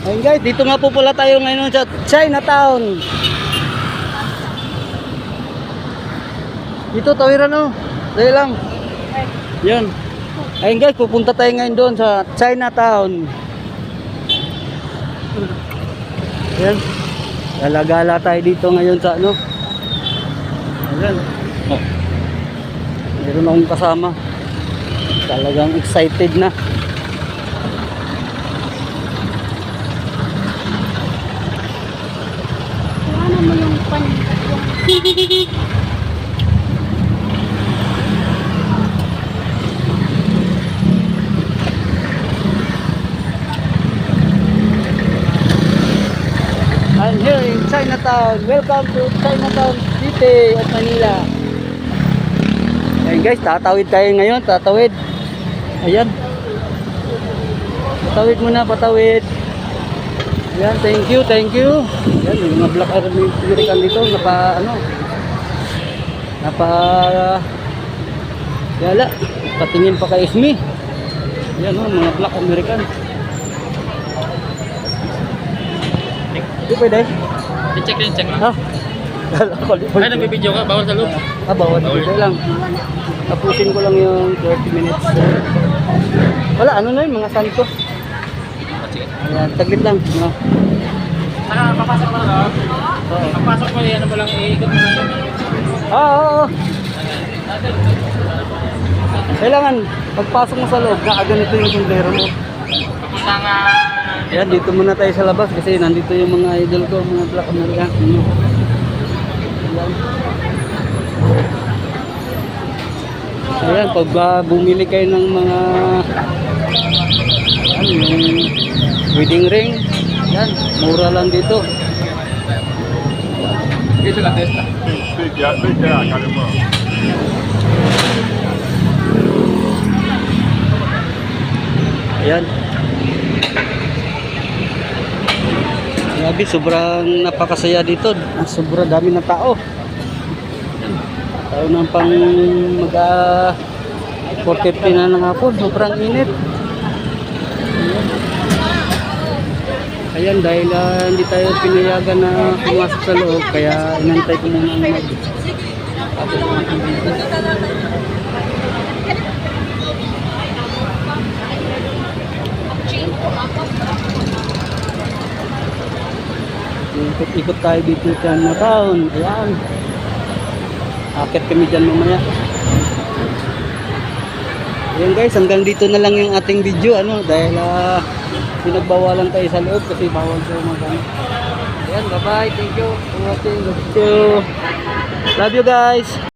Ayun guys, dito nga po pala tayo ngayon sa Chinatown. Dito tawiran oh. Dahil lang. Yan. Ayun guys, pupunta tayo ngayon doon sa Chinatown. Yan. Gala-gala tayo dito ngayon sa ano. Ayan. Oh. Meron akong kasama. Talagang excited na. Ano mo yung pan? I'm here in Chinatown. Welcome to Chinatown City of Manila. Ayun guys, tatawid tayo ngayon. Tatawid. Ayan. Patawid muna, patawid. Ayan, thank you, thank you. Ayan, may mga Black American dito. Yala, patingin pa kay Ismi. Ayan o, mga Black American. Di pwede? I-check din, check Ha? lang. Ay, nagbibideo ka, bawal sa loob. Bawal na video lang. Tapusin ko lang yung 30 minutes. Wala, ano na yun, mga santo. Sige. Ayan, taglit lang. No? Saka, papasok mo na lang. Oo. Papasok mo, yan mo lang, iikot mo lang. Oo. Kailangan, pagpasok mo sa loob, nakaganito yung sombrero mo. Papunta nga. Ayan, dito muna tayo sa labas kasi nandito yung mga idol ko, mga Black American. Ayan, pag bumili kayo ng mga yung wedding ring, yan, mura lang dito. Dito lang, testa. Ayan. Grabe, sobrang napakasaya dito. Sobrang dami ng tao. Tayo nang pang mag-40 na ng hapon. Sobrang init. Ayan, dahil hindi tayo pinayagan na pumasok sa loob, kaya inantay ko muna ang mag ikot tayo dito sa Chinatown. Ayan. Akit kami dyan mamaya. Ayan guys, hanggang dito na lang yung ating video. Dahil pinagbawalan tayo sa loob kasi bawal sa mga. Ayan, bye bye. Thank you for watching. Love you guys.